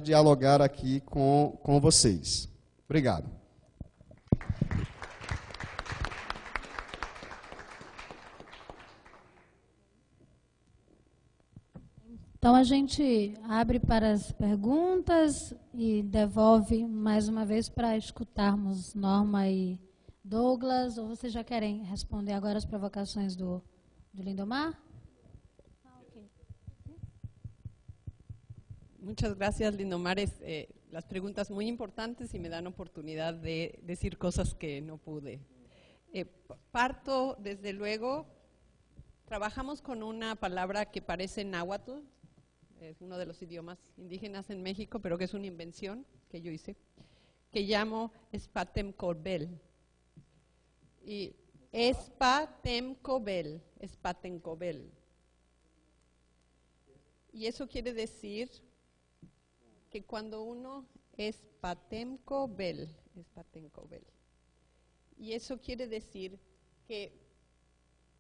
dialogar aqui com vocês. Obrigado. Então, a gente abre para as perguntas e devolve mais uma vez para escutarmos Norma e Douglas. Ou vocês já querem responder agora as provocações do Lindomar? Okay. Muchas gracias, Lindomar. Las preguntas muy importantes y me dan oportunidad de decir cosas que no pude. Parto, desde luego, trabajamos con una palabra que parece náhuatl. Es uno de los idiomas indígenas en México, pero que es una invención que yo hice, que llamo Espatemcobel. Y Espatemcobel. Y eso quiere decir que cuando uno Espatemcobel. Y eso quiere decir que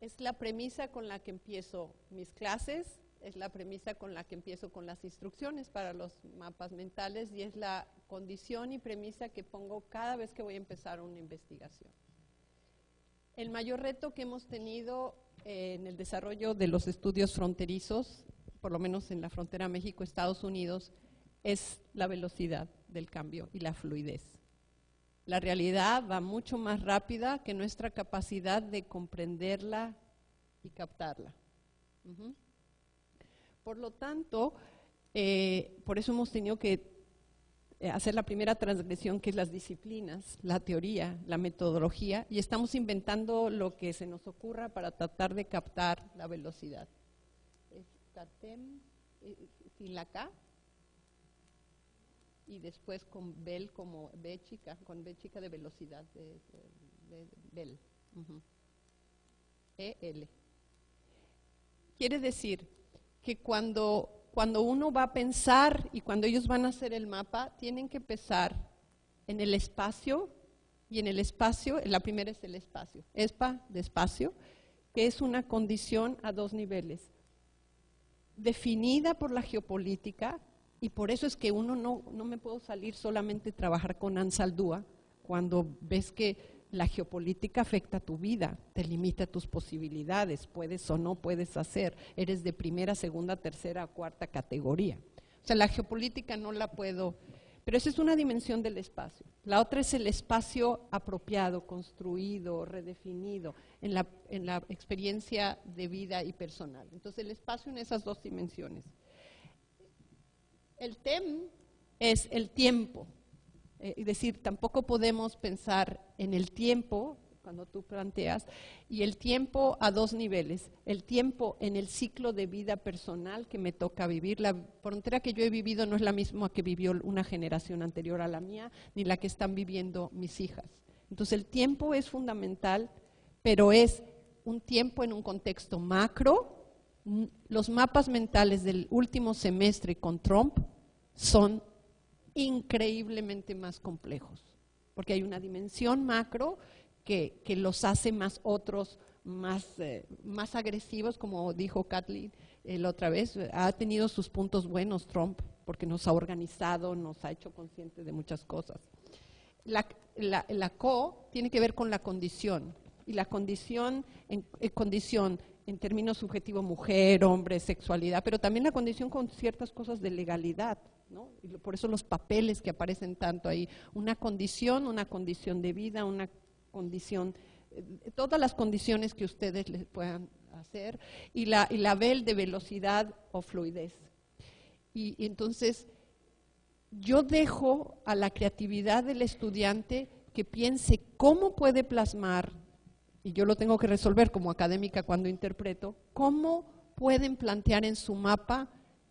es la premisa con la que empiezo mis clases, es la premisa con la que empiezo con las instrucciones para los mapas mentales y es la condición y premisa que pongo cada vez que voy a empezar una investigación. El mayor reto que hemos tenido en el desarrollo de los estudios fronterizos, por lo menos en la frontera México-Estados Unidos, es la velocidad del cambio y la fluidez. La realidad va mucho más rápida que nuestra capacidad de comprenderla y captarla. Por lo tanto, por eso hemos tenido que hacer la primera transgresión, que es las disciplinas, la teoría, la metodología, y estamos inventando lo que se nos ocurra para tratar de captar la velocidad. Sin la K, y después con Bel como B chica, con B chica de velocidad, de Bel. EL. Quiere decir que cuando uno va a pensar y cuando ellos van a hacer el mapa, tienen que pensar en el espacio, y en el espacio, la primera es el espacio, de espacio, que es una condición a dos niveles, definida por la geopolítica, y por eso es que uno no me puedo salir solamente a trabajar con Ansaldúa, cuando ves que la geopolítica afecta a tu vida, te limita tus posibilidades, puedes o no puedes hacer, eres de primera, segunda, tercera o cuarta categoría. O sea, la geopolítica no la puedo, pero esa es una dimensión del espacio. La otra es el espacio apropiado, construido, redefinido, en la experiencia de vida y personal. Entonces, el espacio en esas dos dimensiones. El TEM es el tiempo. Es decir, tampoco podemos pensar en el tiempo, cuando tú planteas, y el tiempo a dos niveles. El tiempo en el ciclo de vida personal que me toca vivir. La frontera que yo he vivido no es la misma que vivió una generación anterior a la mía, ni la que están viviendo mis hijas. Entonces, el tiempo es fundamental, pero es un tiempo en un contexto macro. Los mapas mentales del último semestre con Trump son increíblemente más complejos, porque hay una dimensión macro que los hace más más agresivos, como dijo Kathleen la otra vez. Ha tenido sus puntos buenos Trump, porque nos ha organizado, nos ha hecho conscientes de muchas cosas. La CO tiene que ver con la condición, y la condición en términos subjetivos, mujer, hombre, sexualidad, pero también la condición con ciertas cosas de legalidad, ¿no? Y por eso los papeles que aparecen tanto ahí, una condición de vida, una condición, todas las condiciones que ustedes les puedan hacer, y la BEL de velocidad o fluidez. Y entonces yo dejo a la creatividad del estudiante que piense cómo puede plasmar, y yo lo tengo que resolver como académica cuando interpreto, cómo pueden plantear en su mapa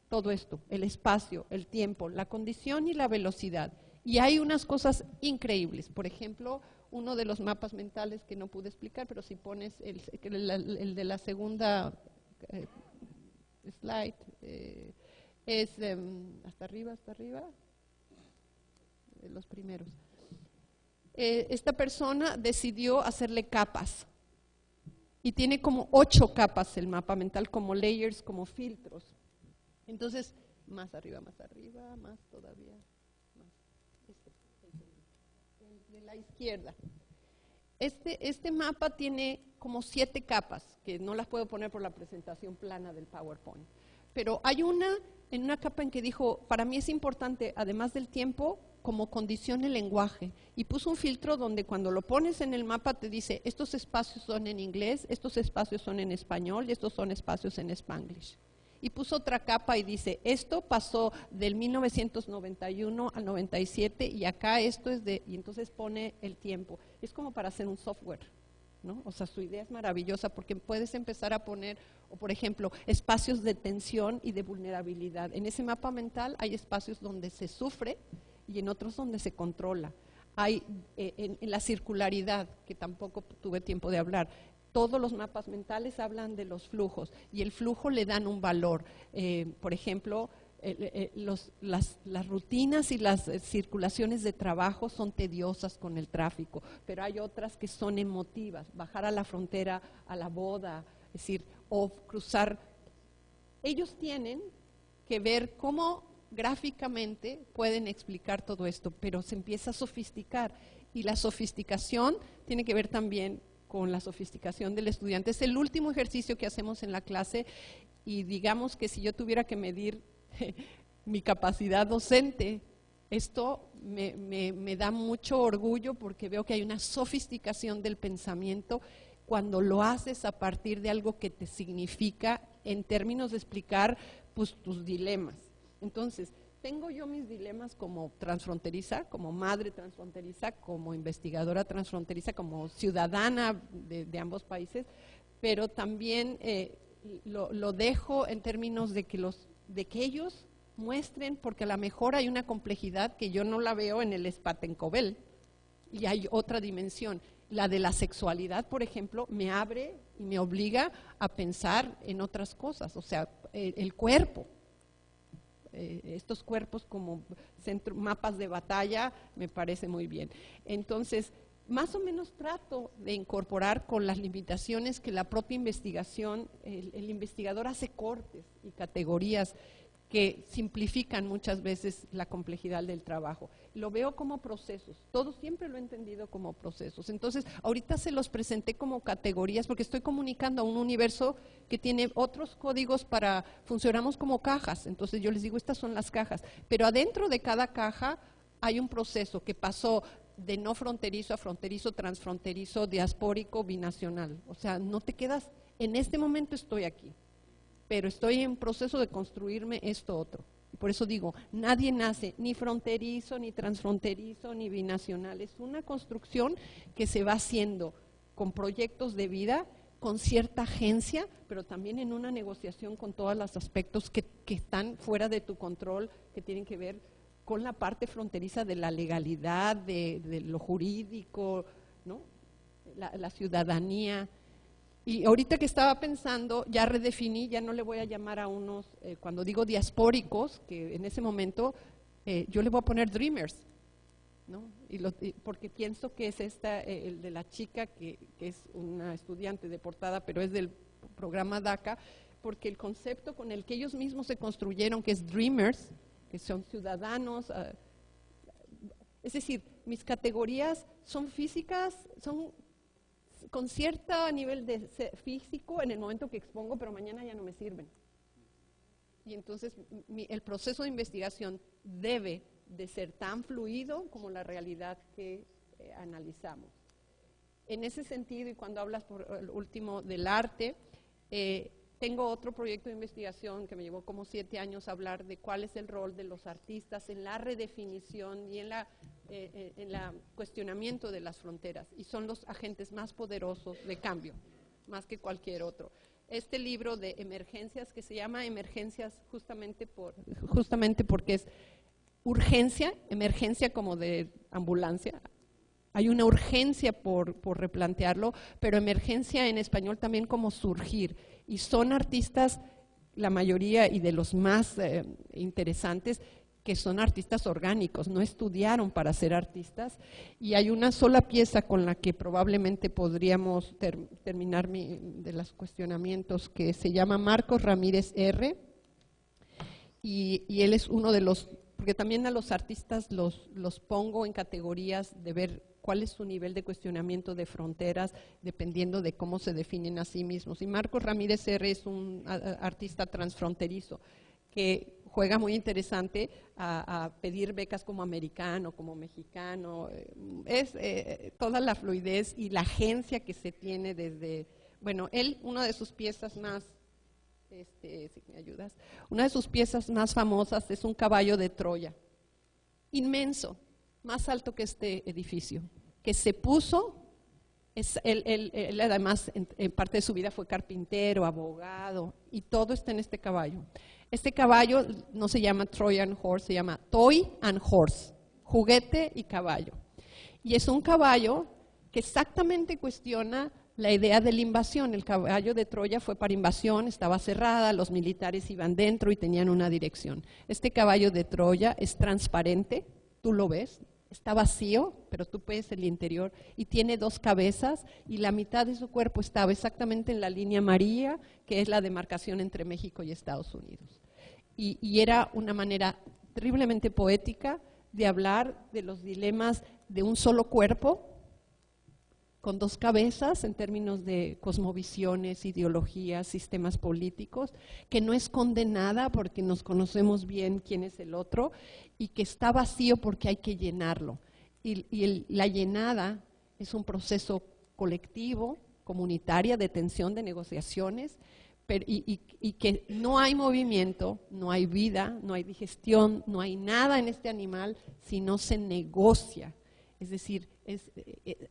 todo esto, el espacio, el tiempo, la condición y la velocidad. Y hay unas cosas increíbles. Por ejemplo, uno de los mapas mentales que no pude explicar, pero si pones el de la segunda slide, es hasta arriba, los primeros. Esta persona decidió hacerle capas y tiene como 8 capas el mapa mental, como layers, como filtros. Entonces, más arriba, más todavía, más, el de la izquierda. Este mapa tiene como 7 capas, que no las puedo poner por la presentación plana del PowerPoint. Pero hay en una capa en que dijo, para mí es importante, además del tiempo, como condición el lenguaje. Y puso un filtro donde cuando lo pones en el mapa te dice, estos espacios son en inglés, estos espacios son en español y estos son espacios en Spanglish. Y puso otra capa y dice, esto pasó del 1991 al 97 y acá esto es de, y entonces pone el tiempo. Es como para hacer un software, ¿no? O sea, su idea es maravillosa porque puedes empezar a poner, o por ejemplo, espacios de tensión y de vulnerabilidad. En ese mapa mental hay espacios donde se sufre y en otros donde se controla. Hay en la circularidad, que tampoco tuve tiempo de hablar, todos los mapas mentales hablan de los flujos y el flujo le dan un valor. Por ejemplo, las rutinas y las circulaciones de trabajo son tediosas con el tráfico, pero hay otras que son emotivas, bajar a la frontera a la boda, es decir, o cruzar. Ellos tienen que ver cómo gráficamente pueden explicar todo esto, pero se empieza a sofisticar y la sofisticación tiene que ver también con la sofisticación del estudiante. Es el último ejercicio que hacemos en la clase y digamos que si yo tuviera que medir mi capacidad docente, esto me da mucho orgullo porque veo que hay una sofisticación del pensamiento cuando lo haces a partir de algo que te significa en términos de explicar pues, tus dilemas. Entonces, tengo yo mis dilemas como transfronteriza, como madre transfronteriza, como investigadora transfronteriza, como ciudadana de ambos países, pero también lo dejo en términos de que ellos muestren, porque a lo mejor hay una complejidad que yo no la veo en el Spatenkobel, y hay otra dimensión. La de la sexualidad, por ejemplo, me abre y me obliga a pensar en otras cosas, o sea, el cuerpo. Estos cuerpos como mapas de batalla me parece muy bien. Entonces, más o menos trato de incorporar con las limitaciones que la propia investigación, el investigador hace cortes y categorías que simplifican muchas veces la complejidad del trabajo. Lo veo como procesos, todo siempre lo he entendido como procesos. Entonces, ahorita se los presenté como categorías porque estoy comunicando a un universo que tiene otros códigos para, funcionamos como cajas. Entonces yo les digo, estas son las cajas, pero adentro de cada caja hay un proceso que pasó de no fronterizo a fronterizo, transfronterizo, diaspórico, binacional. O sea, no te quedas, en este momento estoy aquí, pero estoy en proceso de construirme esto otro. Por eso digo, nadie nace ni fronterizo, ni transfronterizo, ni binacional. Es una construcción que se va haciendo con proyectos de vida, con cierta agencia, pero también en una negociación con todos los aspectos que están fuera de tu control, que tienen que ver con la parte fronteriza de la legalidad, de lo jurídico, ¿no? La ciudadanía. Y ahorita que estaba pensando, ya redefiní, ya no le voy a llamar a unos, cuando digo diaspóricos, que en ese momento yo le voy a poner dreamers, ¿no? Porque pienso que es el de la chica que es una estudiante deportada, pero es del programa DACA, porque el concepto con el que ellos mismos se construyeron, que es dreamers, que son ciudadanos, es decir, mis categorías son físicas, son con cierto nivel de físico en el momento que expongo, pero mañana ya no me sirven. Y entonces el proceso de investigación debe de ser tan fluido como la realidad que analizamos. En ese sentido, y cuando hablas por el último del arte, tengo otro proyecto de investigación que me llevó como 7 años a hablar de cuál es el rol de los artistas en la redefinición y en la cuestionamiento de las fronteras, y son los agentes más poderosos de cambio, más que cualquier otro. Este libro de emergencias, que se llama Emergencias justamente porque es urgencia, emergencia como de ambulancia, hay una urgencia por replantearlo, pero emergencia en español también como surgir, y son artistas, la mayoría y de los más interesantes, que son artistas orgánicos, no estudiaron para ser artistas, y hay una sola pieza con la que probablemente podríamos terminar de los cuestionamientos, que se llama Marcos Ramírez R., y él es uno de los, porque también a los artistas los pongo en categorías de ver cuál es su nivel de cuestionamiento de fronteras, dependiendo de cómo se definen a sí mismos. Y Marcos Ramírez R. es un artista transfronterizo que juega muy interesante a pedir becas como americano, como mexicano. Es toda la fluidez y la agencia que se tiene desde, bueno, él, una de sus piezas más, si me ayudas, una de sus piezas más famosas es un caballo de Troya, inmenso, más alto que este edificio, que se puso, él además en parte de su vida fue carpintero, abogado, y todo está en este caballo. Este caballo no se llama Trojan Horse, se llama Toy and Horse, juguete y caballo. Y es un caballo que exactamente cuestiona la idea de la invasión. El caballo de Troya fue para invasión, estaba cerrada, los militares iban dentro y tenían una dirección. Este caballo de Troya es transparente, tú lo ves, está vacío, pero tú ves el interior y tiene 2 cabezas y la mitad de su cuerpo estaba exactamente en la línea amarilla, que es la demarcación entre México y Estados Unidos. Y era una manera terriblemente poética de hablar de los dilemas de un solo cuerpo, con 2 cabezas en términos de cosmovisiones, ideologías, sistemas políticos, que no es condenada porque nos conocemos bien quién es el otro y que está vacío porque hay que llenarlo. La llenada es un proceso colectivo, comunitaria, de tensión, de negociaciones, y que no hay movimiento, no hay vida, no hay digestión, no hay nada en este animal si no se negocia. Es decir,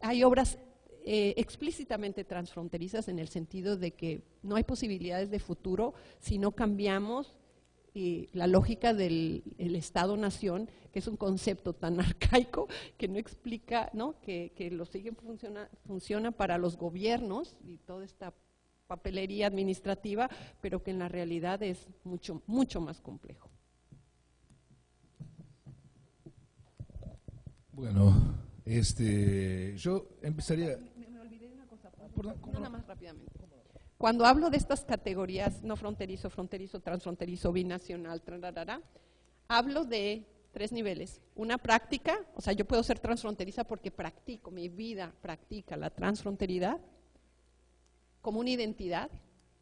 hay obras explícitamente transfronterizas en el sentido de que no hay posibilidades de futuro si no cambiamos la lógica del Estado-Nación, que es un concepto tan arcaico que no explica, ¿no? Que lo siguen funciona para los gobiernos y toda esta papelería administrativa, pero que en la realidad es mucho, mucho más complejo. Bueno, yo empezaría... Me olvidé de una cosa, nada más rápidamente. Cuando hablo de estas categorías, no fronterizo, fronterizo, transfronterizo, binacional, hablo de 3 niveles. Una práctica, o sea, yo puedo ser transfronteriza porque practico, mi vida practica la transfronteridad, como una identidad.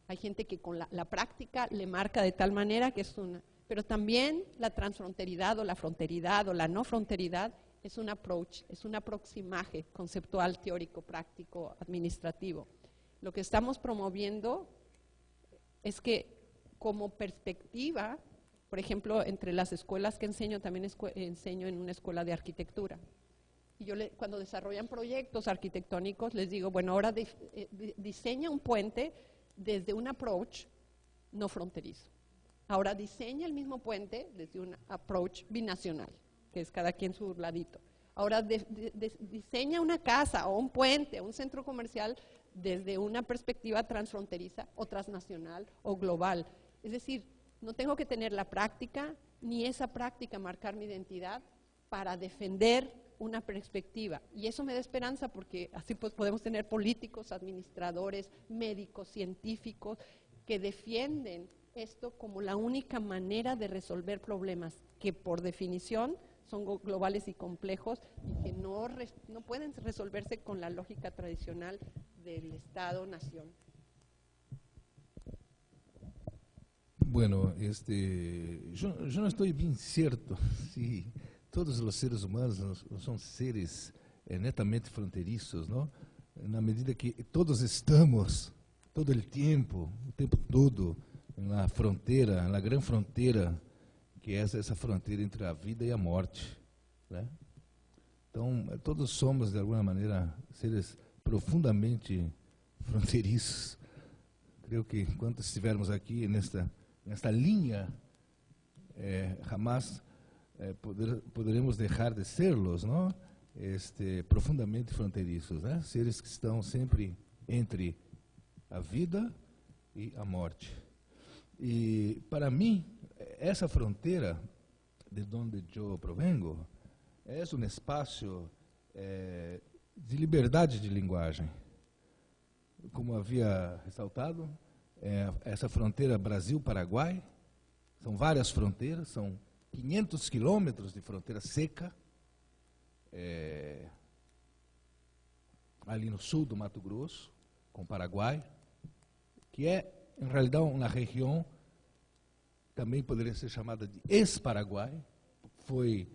Hay gente que con la práctica le marca de tal manera que es una... Pero también la transfronteridad o la fronteridad o la no fronteridad es un approach, es un aproximaje conceptual, teórico, práctico, administrativo. Lo que estamos promoviendo es que como perspectiva, por ejemplo, entre las escuelas que enseño, también enseño en una escuela de arquitectura. Y yo cuando desarrollan proyectos arquitectónicos les digo, bueno, ahora diseña un puente desde un approach no fronterizo. Ahora diseña el mismo puente desde un approach binacional, que es cada quien su ladito. Ahora diseña una casa o un puente o un centro comercial desde una perspectiva transfronteriza o transnacional o global. Es decir, no tengo que tener la práctica ni esa práctica marcar mi identidad para defender una perspectiva. Y eso me da esperanza porque así pues podemos tener políticos, administradores, médicos, científicos que defienden esto como la única manera de resolver problemas que por definición son globales y complejos y que no pueden resolverse con la lógica tradicional del Estado-Nación. Bueno, yo no estoy bien cierto si todos los seres humanos no son seres netamente fronterizos, ¿no? Na medida que todos estamos todo o tempo todo, na fronteira, na grande fronteira, que é essa fronteira entre a vida e a morte, né? Então, todos somos, de alguma maneira, seres profundamente fronteiriços. Creio que, enquanto estivermos aqui nesta linha, jamais poderemos deixar de serlos, não? Profundamente fronteiriços, né? Seres que estão sempre entre a vida e a morte. E, para mim, essa fronteira, de onde eu provengo, é um espaço de liberdade de linguagem. Como havia ressaltado, essa fronteira Brasil-Paraguai, São várias fronteiras, são 500 quilômetros de fronteira seca, ali no sul do Mato Grosso, com o Paraguai, que é, em realidade, uma região, também poderia ser chamada de ex-Paraguai, foi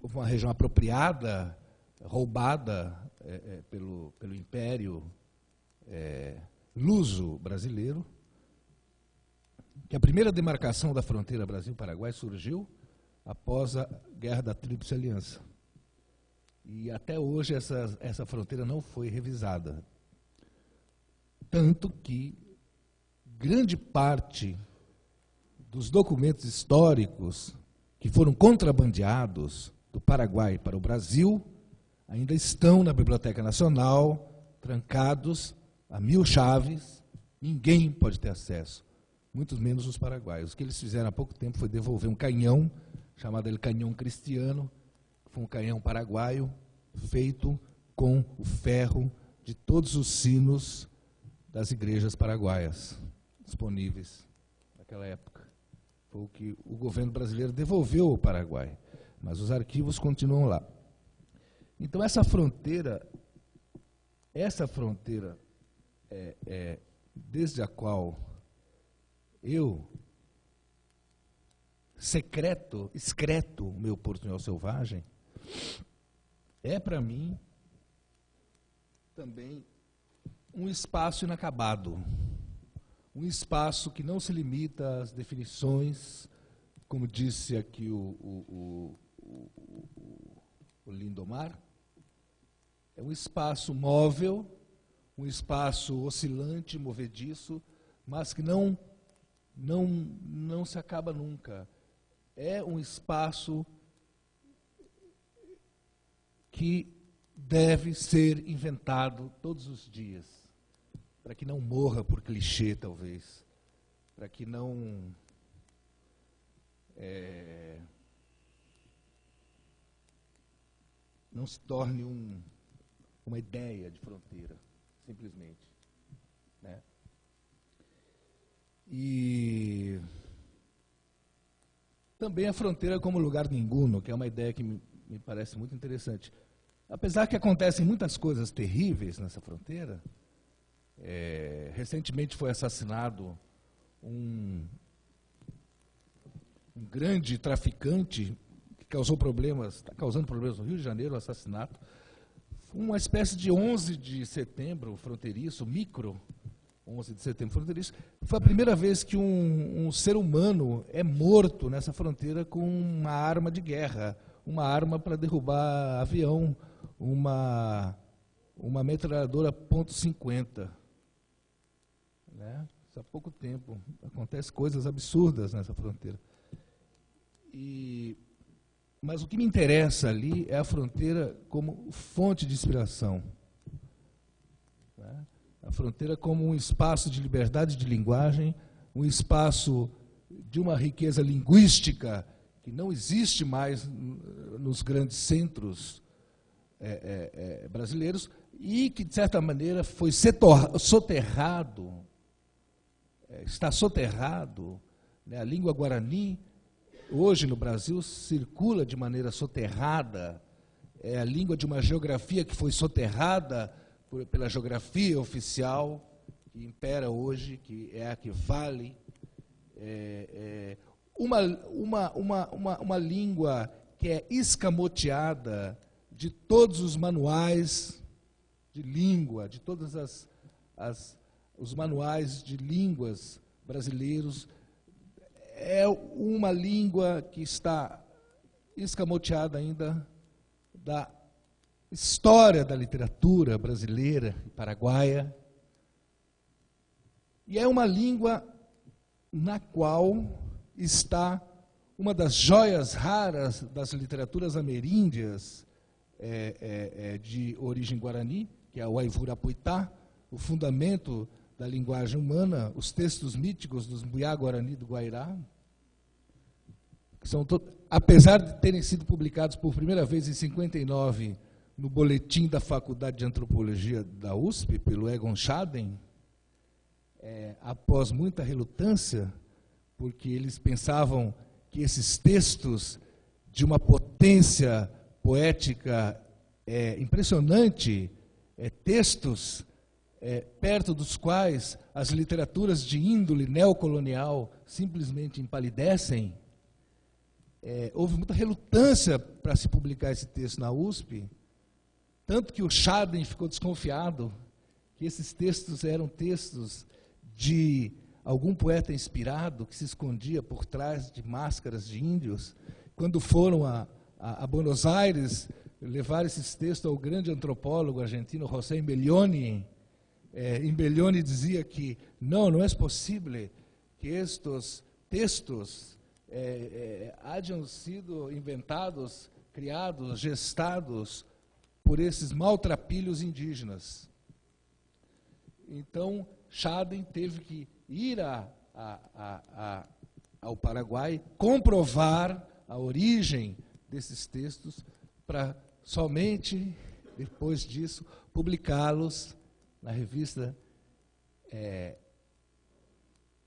uma região apropriada, roubada pelo Império Luso brasileiro, que a primeira demarcação da fronteira Brasil-Paraguai surgiu após a Guerra da Tríplice Aliança. E até hoje essa fronteira não foi revisada. Tanto que grande parte dos documentos históricos que foram contrabandeados do Paraguai para o Brasil ainda estão na Biblioteca Nacional, trancados a 1000 chaves, ninguém pode ter acesso, muito menos os paraguaios. O que eles fizeram há pouco tempo foi devolver um canhão, chamado El Canhão Cristiano, que foi um canhão paraguaio, feito com o ferro de todos os sinos das igrejas paraguaias, disponíveis naquela época. Foi o que o governo brasileiro devolveu ao Paraguai, mas os arquivos continuam lá. Então essa fronteira desde a qual eu excreto o meu portunhol selvagem, é para mim também um espaço inacabado, um espaço que não se limita às definições, como disse aqui o Lindomar, é um espaço móvel, um espaço oscilante, movediço, mas que não se acaba nunca. É um espaço que deve ser inventado todos os dias, para que não morra por clichê, talvez, para que não se torne uma ideia de fronteira, simplesmente, né? E também a fronteira como lugar ninguno, que é uma ideia que me parece muito interessante. Apesar que acontecem muitas coisas terríveis nessa fronteira, recentemente foi assassinado um grande traficante que está causando problemas no Rio de Janeiro, o assassinato. Uma espécie de 11 de setembro fronteiriço, micro 11 de setembro fronteiriço. Foi a primeira vez que um ser humano é morto nessa fronteira com uma arma de guerra, uma arma para derrubar avião, uma metralhadora .50. Né? Isso há pouco tempo. Acontecem coisas absurdas nessa fronteira. Mas o que me interessa ali é a fronteira como fonte de inspiração. Né? A fronteira como um espaço de liberdade de linguagem, um espaço de uma riqueza linguística que não existe mais nos grandes centros brasileiros e que, de certa maneira, foi soterrado, está soterrado, né? A língua guarani, hoje no Brasil, circula de maneira soterrada, é a língua de uma geografia que foi soterrada pela geografia oficial, que impera hoje, que é a que vale, uma língua que é escamoteada de todos os manuais de língua, de todos os manuais de línguas brasileiros. É uma língua que está escamoteada ainda da história da literatura brasileira e paraguaia. E é uma língua na qual está uma das joias raras das literaturas ameríndias de origem guarani, que é o Aivurapuitá, o fundamento da linguagem humana, os textos míticos dos Mbuiá Guarani do Guairá, que são apesar de terem sido publicados por primeira vez em 59 no boletim da Faculdade de Antropologia da USP, pelo Egon Schaden, após muita relutância, porque eles pensavam que esses textos de uma potência poética impressionante, textos perto dos quais as literaturas de índole neocolonial simplesmente empalidecem, houve muita relutância para se publicar esse texto na USP, tanto que o Schaden ficou desconfiado que esses textos eram textos de algum poeta inspirado que se escondia por trás de máscaras de índios. Quando foram a Buenos Aires levar esses textos ao grande antropólogo argentino José Imbellioni, Imbellioni dizia que não é possível que estes textos hajam sido inventados, criados, gestados por esses maltrapilhos indígenas. Então, Schaden teve que ir ao Paraguai, comprovar a origem desses textos, para somente, depois disso, publicá-los na revista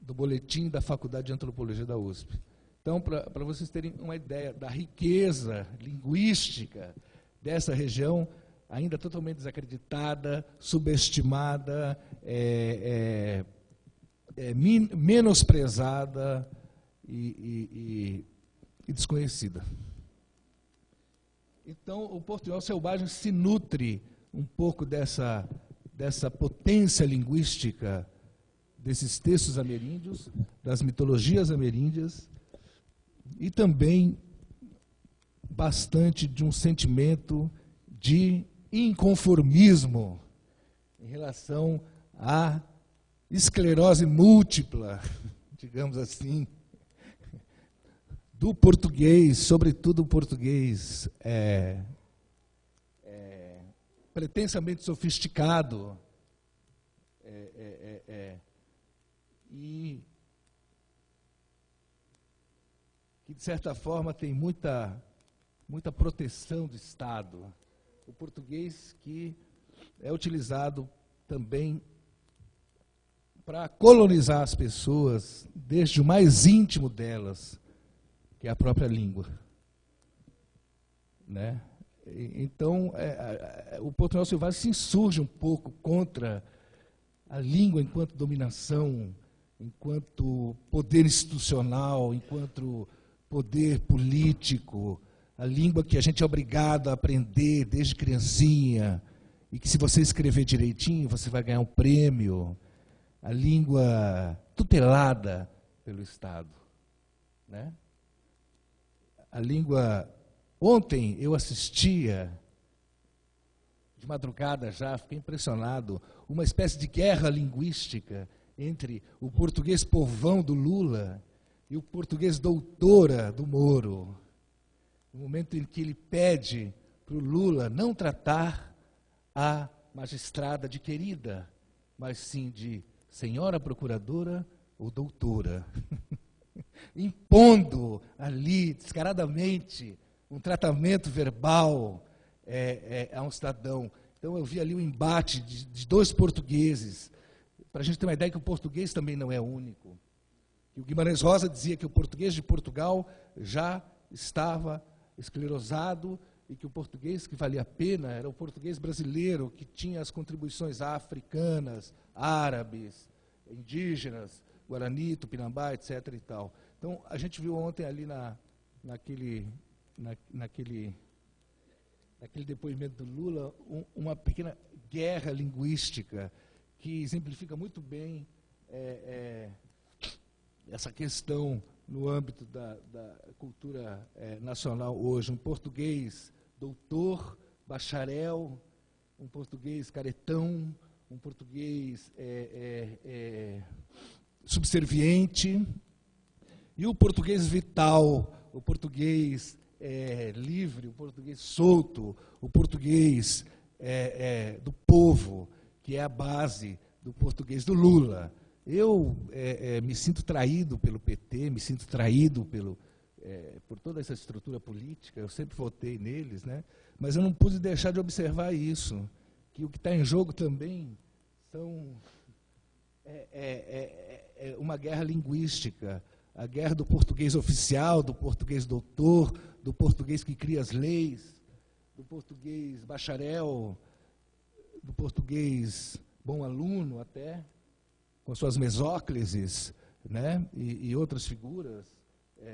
do Boletim da Faculdade de Antropologia da USP. Então, para vocês terem uma ideia da riqueza linguística dessa região, ainda totalmente desacreditada, subestimada, menosprezada e desconhecida. Então, o portunhol selvagem se nutre um pouco dessa potência linguística desses textos ameríndios, das mitologias ameríndias, e também bastante de um sentimento de inconformismo em relação à esclerose múltipla, digamos assim, do português, sobretudo o português pretensamente sofisticado e que, de certa forma, tem muita proteção do Estado. O português que é utilizado também para colonizar as pessoas, desde o mais íntimo delas, que é a própria língua. Né? Então, o portunhol selvagem se insurge um pouco contra a língua enquanto dominação, enquanto poder institucional, enquanto poder político, a língua que a gente é obrigado a aprender desde criancinha, e que, se você escrever direitinho, você vai ganhar um prêmio, a língua tutelada pelo Estado. Né? A língua... Ontem eu assistia, de madrugada já, fiquei impressionado, uma espécie de guerra linguística entre o português povão do Lula e o português doutora do Moro. No momento em que ele pede para o Lula não tratar a magistrada de querida, mas sim de senhora procuradora ou doutora, impondo ali, descaradamente, um tratamento verbal a um cidadão. Então, eu vi ali o embate de dois portugueses, para a gente ter uma ideia que o português também não é único. E o Guimarães Rosa dizia que o português de Portugal já estava esclerosado e que o português que valia a pena era o português brasileiro, que tinha as contribuições africanas, árabes, indígenas, Guarani, Tupinambá, etc. e tal. Então, a gente viu ontem ali naquele depoimento do Lula uma pequena guerra linguística que exemplifica muito bem essa questão no âmbito da cultura nacional hoje. Um português doutor, bacharel, um português caretão, um português subserviente, e o português vital, o português livre, o português solto, o português do povo, que é a base do português do Lula. Eu me sinto traído pelo PT, me sinto traído por toda essa estrutura política, eu sempre votei neles, né? Mas eu não pude deixar de observar isso, que o que está em jogo também são uma guerra linguística. a guerra do português oficial, do português doutor, do português que cria as leis, do português bacharel, do português bom aluno até, com suas mesóclises, né, e outras figuras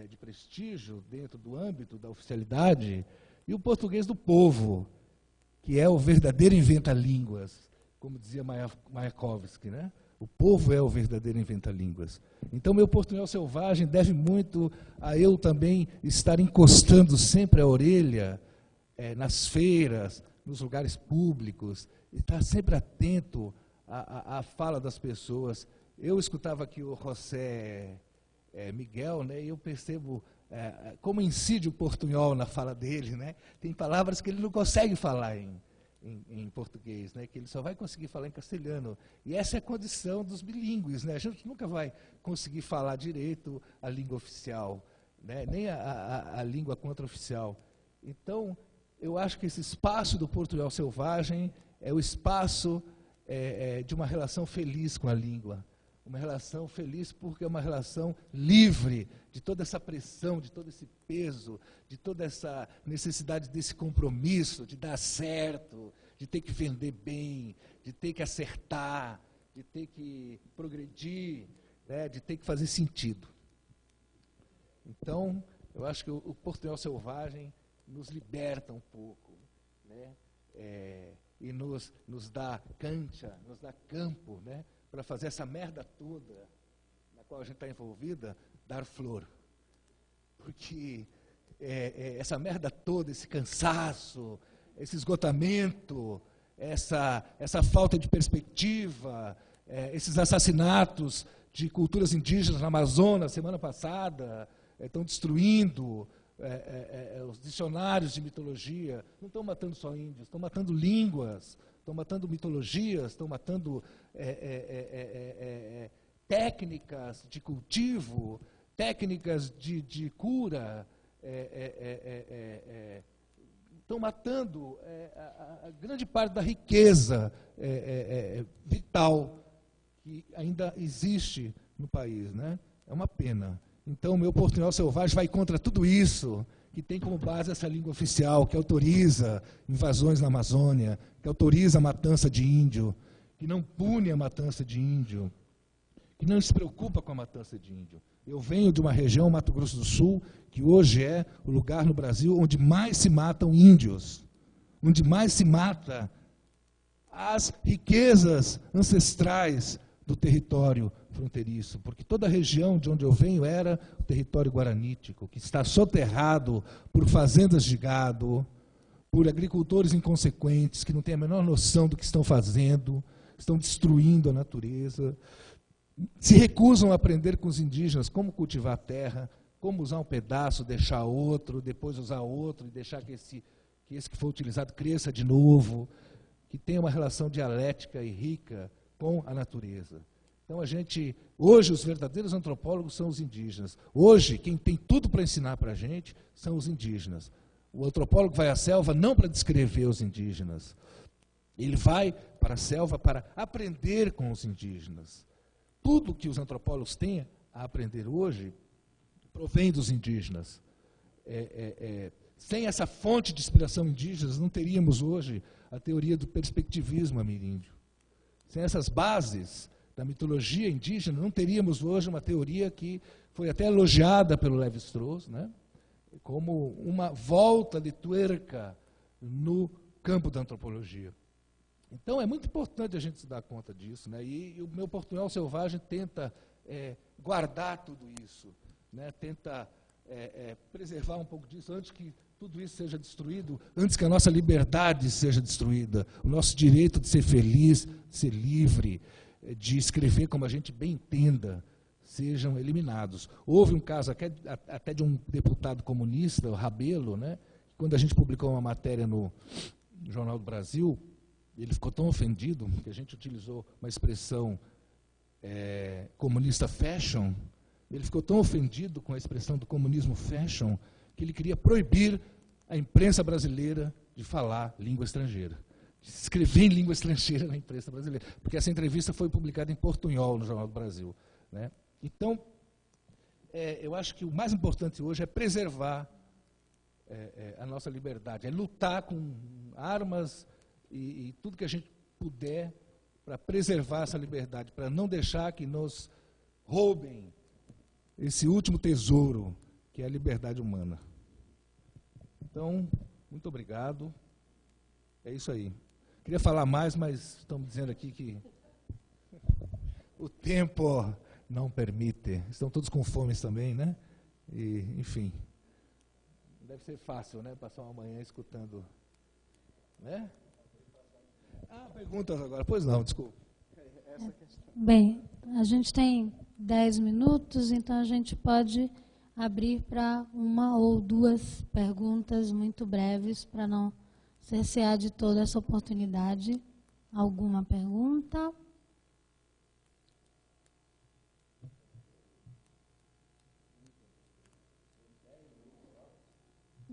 de prestígio dentro do âmbito da oficialidade, e o português do povo, que é o verdadeiro inventa-línguas, como dizia Mayakovsky, né? O povo é o verdadeiro inventa-línguas. Então, meu portunhol selvagem deve muito a eu também estar encostando sempre a orelha nas feiras, nos lugares públicos, e estar sempre atento à fala das pessoas. Eu escutava aqui o José Miguel, né, e eu percebo como incide o portunhol na fala dele, né? Tem palavras que ele não consegue falar em português, né, que ele só vai conseguir falar em castelhano. E essa é a condição dos bilíngues, né? A gente nunca vai conseguir falar direito a língua oficial, né, nem a língua contra-oficial. Então, eu acho que esse espaço do portunhol selvagem é o espaço de uma relação feliz com a língua. Uma relação feliz porque é uma relação livre de toda essa pressão, de todo esse peso, de toda essa necessidade desse compromisso, de dar certo, de ter que vender bem, de ter que acertar, de ter que progredir, né, de ter que fazer sentido. Então, eu acho que o portunhol selvagem nos liberta um pouco, né, e nos dá cancha, nos dá campo, né, para fazer essa merda toda na qual a gente está envolvida, dar flor. Porque essa merda toda, esse cansaço, esse esgotamento, essa falta de perspectiva, esses assassinatos de culturas indígenas na Amazônia, semana passada, estão destruindo os dicionários de mitologia. Não estão matando só índios, estão matando línguas, estão matando mitologias, estão matando técnicas de cultivo, técnicas de cura, estão matando a grande parte da riqueza vital que ainda existe no país, né? É uma pena. Então, o meu portunhol selvagem vai contra tudo isso, que tem como base essa língua oficial, que autoriza invasões na Amazônia, que autoriza a matança de índio, que não pune a matança de índio, que não se preocupa com a matança de índio. Eu venho de uma região, Mato Grosso do Sul, que hoje é o lugar no Brasil onde mais se matam índios, onde mais se mata as riquezas ancestrais do território fronteiriço, porque toda a região de onde eu venho era o território guaranítico, que está soterrado por fazendas de gado, por agricultores inconsequentes, que não têm a menor noção do que estão fazendo, estão destruindo a natureza, se recusam a aprender com os indígenas como cultivar a terra, como usar um pedaço, deixar outro, depois usar outro, e deixar que esse que foi utilizado cresça de novo, que tenha uma relação dialética e rica com a natureza. Então, hoje, os verdadeiros antropólogos são os indígenas. Hoje, quem tem tudo para ensinar para a gente são os indígenas. O antropólogo vai à selva não para descrever os indígenas. Ele vai para a selva para aprender com os indígenas. Tudo que os antropólogos têm a aprender hoje provém dos indígenas. Sem essa fonte de inspiração indígena, não teríamos hoje a teoria do perspectivismo ameríndio. Sem essas bases da mitologia indígena, não teríamos hoje uma teoria que foi até elogiada pelo Lévi-Strauss, né, como uma volta de tuerca no campo da antropologia. Então, é muito importante a gente se dar conta disso, né, e o meu portunhol selvagem tenta guardar tudo isso, né, tenta preservar um pouco disso antes que tudo isso seja destruído, antes que a nossa liberdade seja destruída, o nosso direito de ser feliz, de ser livre, de escrever como a gente bem entenda, sejam eliminados. Houve um caso até de um deputado comunista, o Rabelo, né, quando a gente publicou uma matéria no Jornal do Brasil, ele ficou tão ofendido que a gente utilizou uma expressão comunista fashion, ele ficou tão ofendido com a expressão do comunismo fashion, que ele queria proibir a imprensa brasileira de falar língua estrangeira, de escrever em língua estrangeira na imprensa brasileira, porque essa entrevista foi publicada em portunhol no Jornal do Brasil, né? Então, eu acho que o mais importante hoje é preservar a nossa liberdade, é lutar com armas e tudo que a gente puder para preservar essa liberdade, para não deixar que nos roubem esse último tesouro, que é a liberdade humana. Então, muito obrigado. É isso aí. Queria falar mais, mas estamos dizendo aqui que o tempo não permite. Estão todos com fome também, né? E, enfim, deve ser fácil, né? Passar uma manhã escutando, né? Perguntas agora. Pois não, desculpa. Bem, a gente tem 10 minutos, então a gente pode abrir para uma ou duas perguntas muito breves, para não cercear de toda essa oportunidade. Alguma pergunta?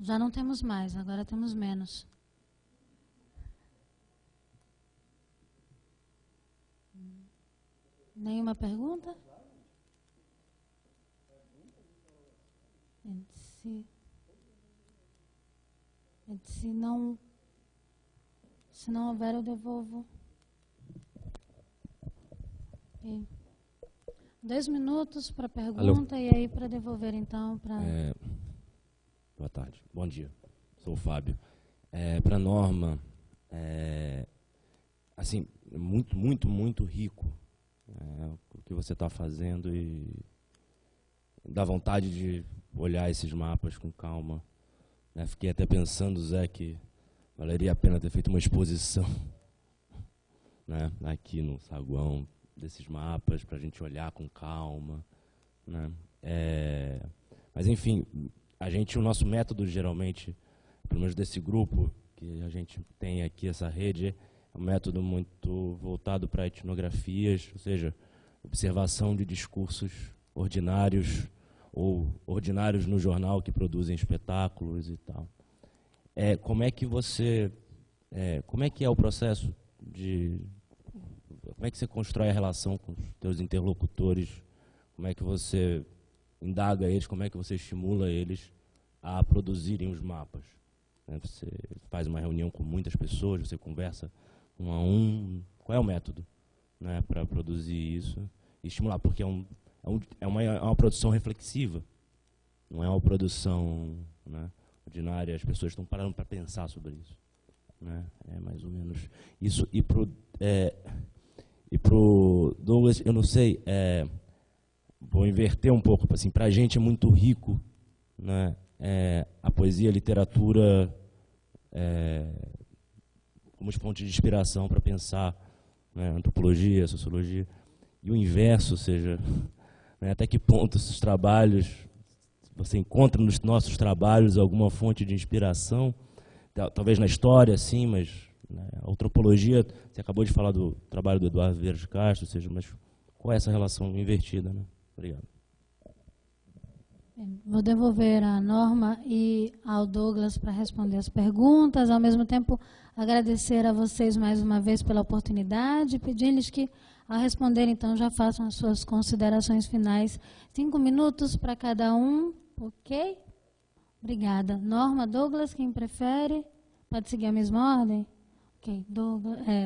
Já não temos mais, agora temos menos. Nenhuma pergunta? Se não houver, eu devolvo. 2 minutos para pergunta. Alô. E aí para devolver, então. Boa tarde, bom dia, sou o Fábio. Para a Norma, assim, muito rico o que você está fazendo e dá vontade de olhar esses mapas com calma. Fiquei até pensando, Zé, que valeria a pena ter feito uma exposição aqui no saguão desses mapas para a gente olhar com calma. Mas, enfim, o nosso método, geralmente, pelo menos desse grupo que a gente tem aqui, essa rede, é um método muito voltado para etnografias, ou seja, observação de discursos ordinários ou ordinários no jornal que produzem espetáculos e tal. Como é que é o processo como é que você constrói a relação com os teus interlocutores? Como é que você indaga eles, como é que você estimula eles a produzirem os mapas? Você faz uma reunião com muitas pessoas, você conversa um a um. Qual é o método para produzir isso e estimular? Porque é uma produção reflexiva, não é uma produção ordinária. As pessoas estão parando para pensar sobre isso. É mais ou menos isso. E pro Douglas, eu não sei, vou inverter um pouco. Assim, para a gente é muito rico, a poesia, a literatura, como fonte de inspiração para pensar antropologia, sociologia. E o inverso, ou seja, até que ponto esses trabalhos, você encontra nos nossos trabalhos alguma fonte de inspiração, talvez na história, sim, mas a antropologia, você acabou de falar do trabalho do Eduardo Vieira de Castro, ou seja, mas qual é essa relação invertida? Obrigado. Vou devolver a Norma e ao Douglas para responder as perguntas. Ao mesmo tempo, agradecer a vocês mais uma vez pela oportunidade e pedir-lhes que, ao responder, então, já façam as suas considerações finais. 5 minutos para cada um, ok? Obrigada. Norma, Douglas, quem prefere? Pode seguir a mesma ordem? Ok,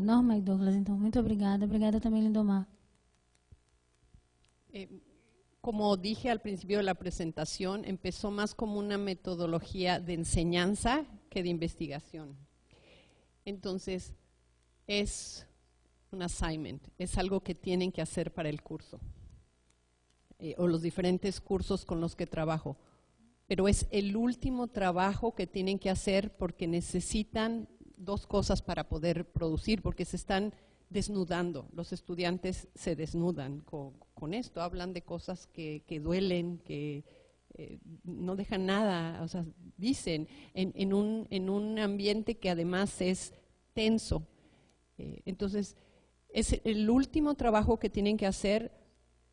Norma e Douglas, então. Muito obrigada. Obrigada também, Lindomar. Como dije al principio de la presentación, empezó más como una metodología de enseñanza que de investigación. Entonces, es un assignment, es algo que tienen que hacer para el curso, o los diferentes cursos con los que trabajo. Pero es el último trabajo que tienen que hacer porque necesitan 2 cosas para poder producir, porque se están desnudando. Los estudiantes se desnudan con esto, hablan de cosas que duelen, que no dejan nada, o sea, dicen en un ambiente que además es tenso. Entonces, es el último trabajo que tienen que hacer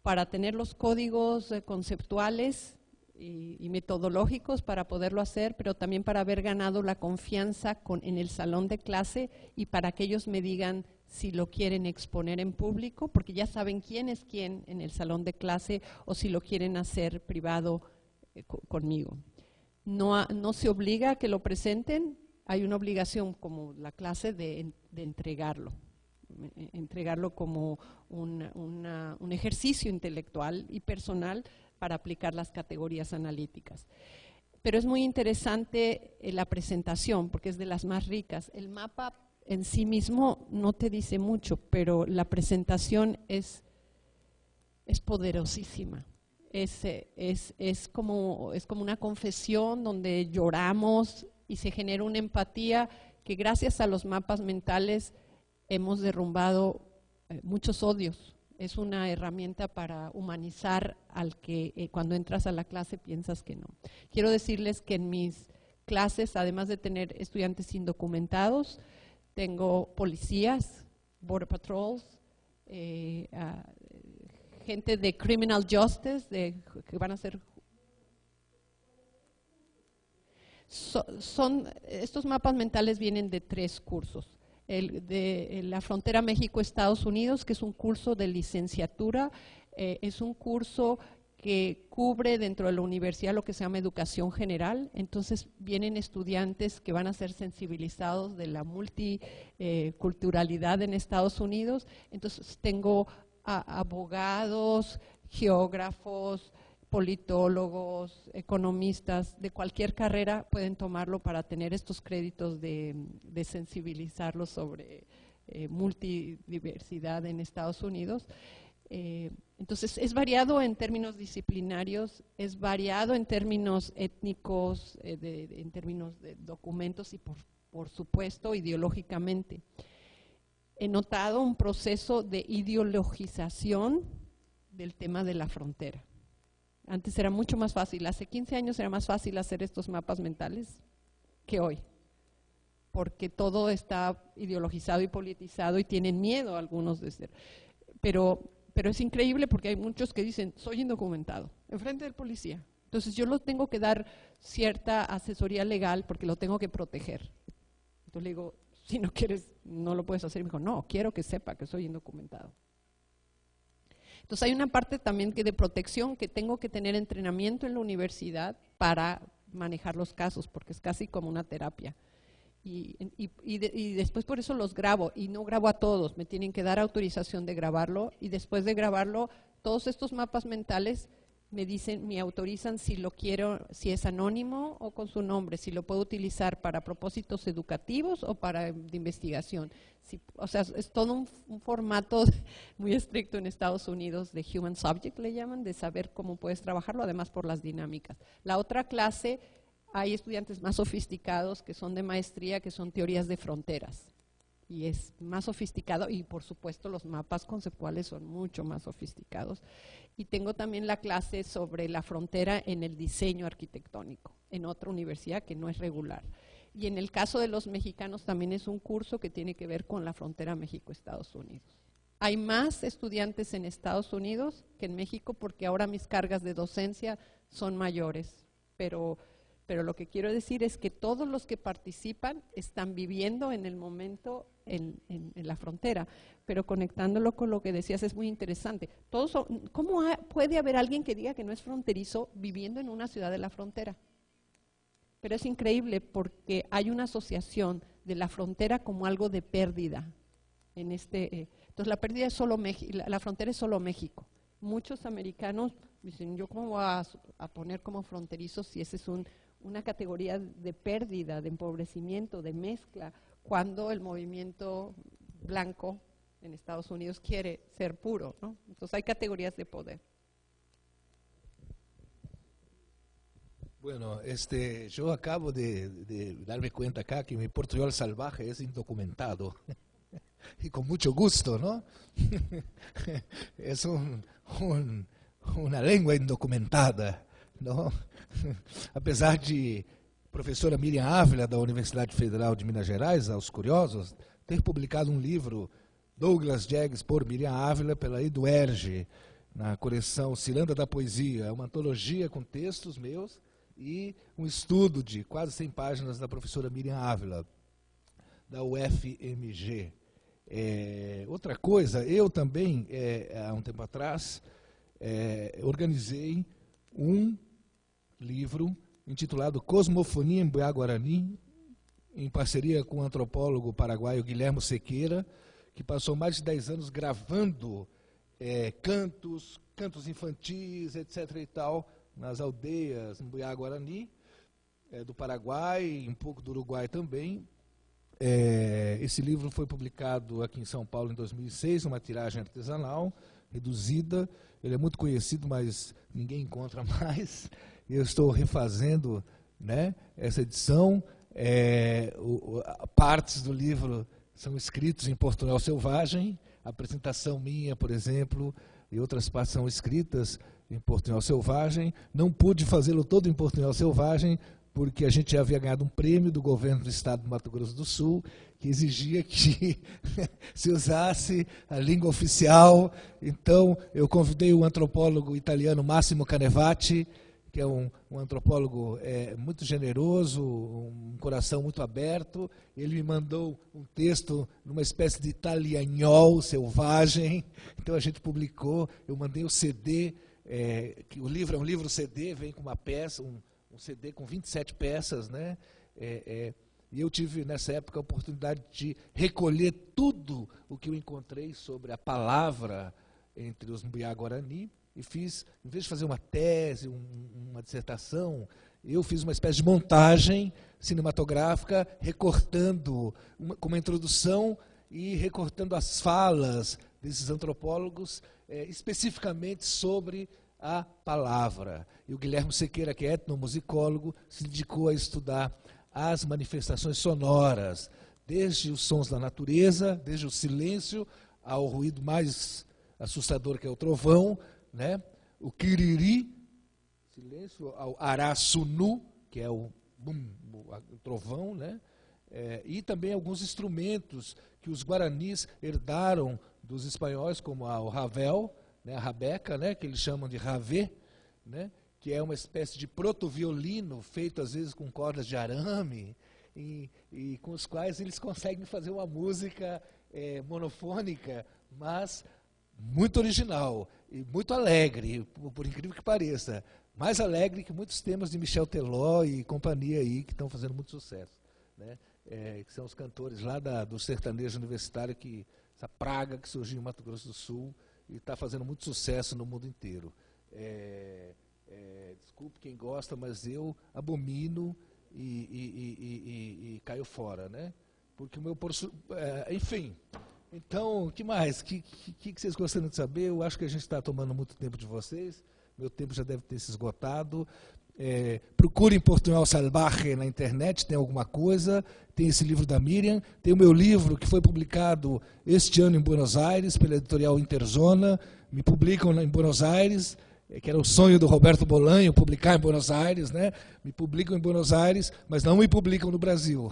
para tener los códigos conceptuales y metodológicos para poderlo hacer, pero también para haber ganado la confianza en el salón de clase y para que ellos me digan si lo quieren exponer en público, porque ya saben quién es quién en el salón de clase, o si lo quieren hacer privado conmigo. No se obliga a que lo presenten, hay una obligación como la clase de entregarlo como un ejercicio intelectual y personal para aplicar las categorías analíticas. Pero es muy interesante la presentación, porque es de las más ricas. El mapa en sí mismo no te dice mucho, pero la presentación es poderosísima. Es como una confesión donde lloramos y se genera una empatía que gracias a los mapas mentales hemos derrumbado muchos odios. Es una herramienta para humanizar al que cuando entras a la clase piensas que no. Quiero decirles que en mis clases, además de tener estudiantes indocumentados, tengo policías, border patrols, gente de criminal justice, que van a ser... Estos mapas mentales vienen de 3 cursos. De la frontera México-Estados Unidos, que es un curso de licenciatura, es un curso que cubre dentro de la universidad lo que se llama educación general. Entonces vienen estudiantes que van a ser sensibilizados de la multiculturalidad en Estados Unidos. Entonces tengo abogados, geógrafos, politólogos, economistas de cualquier carrera pueden tomarlo para tener estos créditos de sensibilizarlos sobre multidiversidad en Estados Unidos. Entonces es variado en términos disciplinarios, es variado en términos étnicos, en términos de documentos y por supuesto ideológicamente. He notado un proceso de ideologización del tema de la frontera. Antes era mucho más fácil, hace 15 años era más fácil hacer estos mapas mentales que hoy, porque todo está ideologizado y politizado y tienen miedo algunos de ser. Pero es increíble porque hay muchos que dicen, soy indocumentado, enfrente del policía. Entonces yo lo tengo que dar cierta asesoría legal porque lo tengo que proteger. Entonces le digo, si no quieres, no lo puedes hacer. Y me dijo, no, quiero que sepa que soy indocumentado. Entonces hay una parte también de protección que tengo que tener entrenamiento en la universidad para manejar los casos, porque es casi como una terapia. Y después por eso los grabo, y no grabo a todos, me tienen que dar autorización de grabarlo, y después de grabarlo, todos estos mapas mentales me dicen, me autorizan si lo quiero, si es anónimo o con su nombre, si lo puedo utilizar para propósitos educativos o para de investigación. O sea, es todo un formato muy estricto en Estados Unidos de Human Subject, le llaman, de saber cómo puedes trabajarlo, además por las dinámicas. La otra clase, hay estudiantes más sofisticados que son de maestría, que son teorías de fronteras. Y es más sofisticado y por supuesto los mapas conceptuales son mucho más sofisticados. Y tengo también la clase sobre la frontera en el diseño arquitectónico, en otra universidad que no es regular. Y en el caso de los mexicanos también es un curso que tiene que ver con la frontera México-Estados Unidos. Hay más estudiantes en Estados Unidos que en México porque ahora mis cargas de docencia son mayores, pero lo que quiero decir es que todos los que participan están viviendo en el momento en la frontera, pero conectándolo con lo que decías es muy interesante. ¿Cómo puede haber alguien que diga que no es fronterizo viviendo en una ciudad de la frontera? Pero es increíble porque hay una asociación de la frontera como algo de pérdida. Entonces la pérdida es solo la frontera es solo México. Muchos americanos dicen, ¿yo cómo voy a poner como fronterizo si ese es una categoría de pérdida, de empobrecimiento, de mezcla, cuando el movimiento blanco en Estados Unidos quiere ser puro, ¿no? Entonces hay categorías de poder. Bueno, yo acabo de darme cuenta acá que mi portuñol salvaje es indocumentado. Y con mucho gusto, ¿no? Es una lengua indocumentada, ¿no? Apesar de professora Miriam Ávila, da Universidade Federal de Minas Gerais, aos curiosos, ter publicado um livro, Douglas Jeggs por Miriam Ávila, pela Eduerge, na coleção Ciranda da Poesia, uma antologia com textos meus e um estudo de quase 100 páginas da professora Miriam Ávila, da UFMG. Outra coisa, eu também, há um tempo atrás, organizei um livro intitulado Cosmofonia em Mbuya-Guarani, em parceria com o antropólogo paraguaio Guilherme Sequeira, que passou mais de 10 anos gravando cantos infantis, etc. e tal, nas aldeias Mbuya-Guarani, do Paraguai, um pouco do Uruguai também. Esse livro foi publicado aqui em São Paulo em 2006, numa tiragem artesanal, reduzida. Ele é muito conhecido, mas ninguém encontra mais. Eu estou refazendo, né, essa edição. Partes do livro são escritos em portunhol selvagem. A apresentação minha, por exemplo, e outras partes são escritas em portunhol selvagem. Não pude fazê-lo todo em portunhol selvagem, porque a gente já havia ganhado um prêmio do governo do estado do Mato Grosso do Sul, que exigia que se usasse a língua oficial. Então, eu convidei o antropólogo italiano Massimo Canevati, que é um antropólogo muito generoso, um coração muito aberto. Ele me mandou um texto numa espécie de italianhol selvagem. Então, a gente publicou, eu mandei o CD, que o livro é um livro-CD, vem com uma peça, um CD com 27 peças, né? E eu tive, nessa época, a oportunidade de recolher tudo o que eu encontrei sobre a palavra entre os Mbuya-Guarani, e fiz, em vez de fazer uma tese, uma dissertação, eu fiz uma espécie de montagem cinematográfica, recortando, com uma introdução e recortando as falas desses antropólogos, especificamente sobre a palavra. E o Guilherme Sequeira, que é etnomusicólogo, se dedicou a estudar as manifestações sonoras, desde os sons da natureza, desde o silêncio, ao ruído mais assustador, que é o trovão, né? O kiriri, silêncio, ao araçunu, que é o trovão, né? E também alguns instrumentos que os guaranis herdaram dos espanhóis, como o ravel, né, a rabeca, né, que eles chamam de ravê, né, que é uma espécie de proto-violino feito às vezes com cordas de arame, e com os quais eles conseguem fazer uma música monofônica, mas muito original e muito alegre, por incrível que pareça. Mais alegre que muitos temas de Michel Teló e companhia aí, que estão fazendo muito sucesso, né, que são os cantores lá do sertanejo universitário, essa praga que surgiu em Mato Grosso do Sul, e está fazendo muito sucesso no mundo inteiro. Desculpe quem gosta, mas eu abomino e caio fora, né? Porque o meu enfim. Então, o que mais? O que vocês gostariam de saber? Eu acho que a gente está tomando muito tempo de vocês. Meu tempo já deve ter se esgotado. Procure em Portunhol Salvaje na internet, tem alguma coisa. Tem esse livro da Miriam. Tem o meu livro, que foi publicado este ano em Buenos Aires, pela editorial Interzona. Me publicam em Buenos Aires, que era o sonho do Roberto Bolanho, publicar em Buenos Aires, né? Me publicam em Buenos Aires, mas não me publicam no Brasil.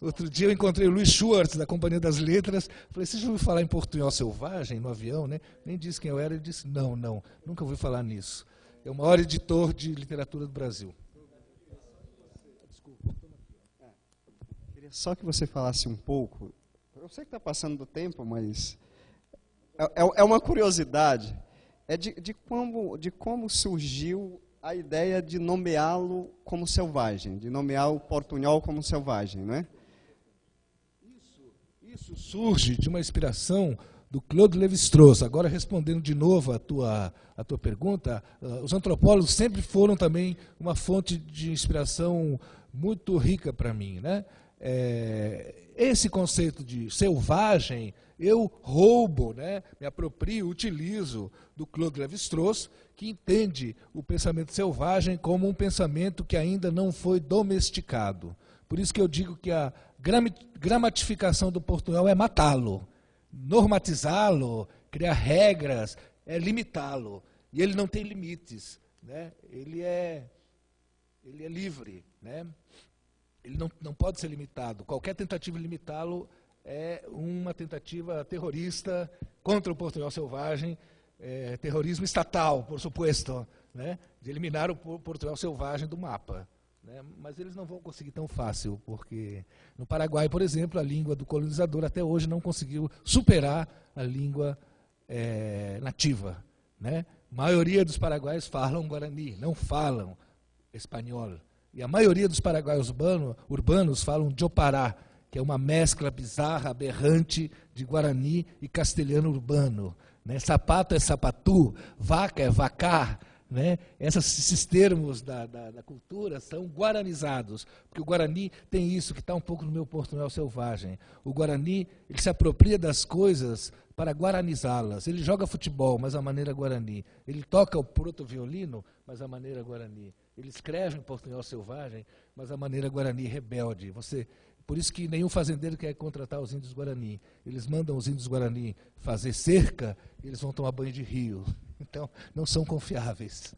Outro dia eu encontrei o Luiz Schwartz, da Companhia das Letras. Falei, você já ouviu falar em Portunhol Selvagem, no avião, né? Nem disse quem eu era. Ele disse, não, nunca ouvi falar nisso. É o maior editor de literatura do Brasil. Desculpa. Queria só que você falasse um pouco. Eu sei que está passando do tempo, mas é uma curiosidade. De como surgiu a ideia de nomeá-lo como selvagem, de nomear o portunhol como selvagem, não é? Isso surge de uma inspiração do Claude Lévi-Strauss. Agora, respondendo de novo a tua pergunta, os antropólogos sempre foram também uma fonte de inspiração muito rica para mim, né? Esse conceito de selvagem eu roubo, né, me aproprio, utilizo do Claude Lévi-Strauss, que entende o pensamento selvagem como um pensamento que ainda não foi domesticado. Por isso que eu digo que a gramatificação do portunhol é matá-lo, normatizá-lo, criar regras, é limitá-lo. E ele não tem limites, né? Ele é livre, né? Ele não pode ser limitado. Qualquer tentativa de limitá-lo é uma tentativa terrorista contra o portunhol selvagem, terrorismo estatal, por supuesto, né? De eliminar o portunhol selvagem do mapa. né? Mas eles não vão conseguir tão fácil, porque no Paraguai, por exemplo, a língua do colonizador até hoje não conseguiu superar a língua nativa, né? A maioria dos paraguaios falam guarani, não falam espanhol. E a maioria dos paraguaios urbanos falam Jopará, que é uma mescla bizarra, aberrante de guarani e castelhano urbano, né? Sapato é sapatu, vaca é vacá, né? Esses termos da cultura são guaranizados, porque o Guarani tem isso que está um pouco no meu portunhol selvagem. O Guarani, ele se apropria das coisas para guaranizá-las. Ele joga futebol, mas à maneira Guarani. Ele toca o proto-violino, mas à maneira Guarani. Ele escreve em portunhol selvagem, mas à maneira Guarani rebelde. Por isso que nenhum fazendeiro quer contratar os índios Guarani. Eles mandam os índios Guarani fazer cerca, e eles vão tomar banho de rio. Então, não são confiáveis.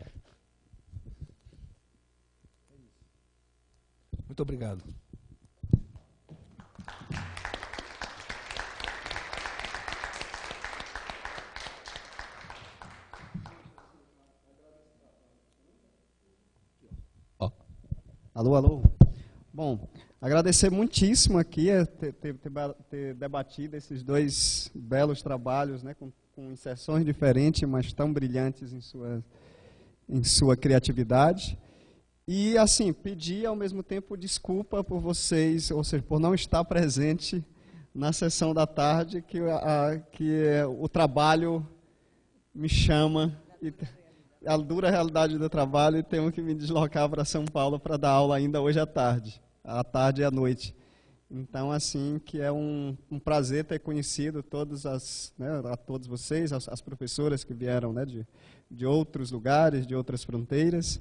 Muito obrigado. Alô, alô. Bom, agradecer muitíssimo aqui ter debatido esses dois belos trabalhos, né, com inserções diferentes, mas tão brilhantes em sua criatividade. E, assim, pedir ao mesmo tempo desculpa por vocês, ou seja, por não estar presente na sessão da tarde, que o trabalho me chama, e a dura realidade do trabalho, e tenho que me deslocar para São Paulo para dar aula ainda hoje à tarde e à noite. Então, assim, que é um prazer ter conhecido a todos vocês, as professoras que vieram, né, de outros lugares, de outras fronteiras.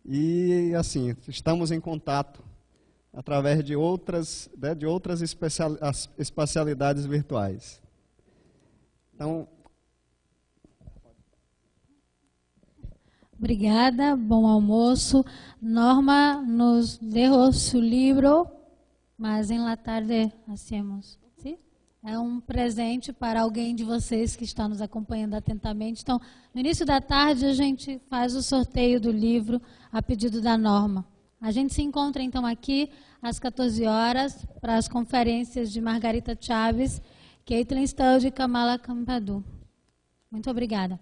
E, assim, estamos em contato através de outras espacialidades virtuais. Então... Obrigada, bom almoço. Norma nos dejó su libro, mas en la tarde hacemos, ¿sí? É um presente para alguém de vocês que está nos acompanhando atentamente. Então, no início da tarde, a gente faz o sorteio do livro a pedido da Norma. A gente se encontra, então, aqui às 14 horas para as conferências de Margarita Chaves, Caitlin Studd e Kamala Campadu. Muito obrigada.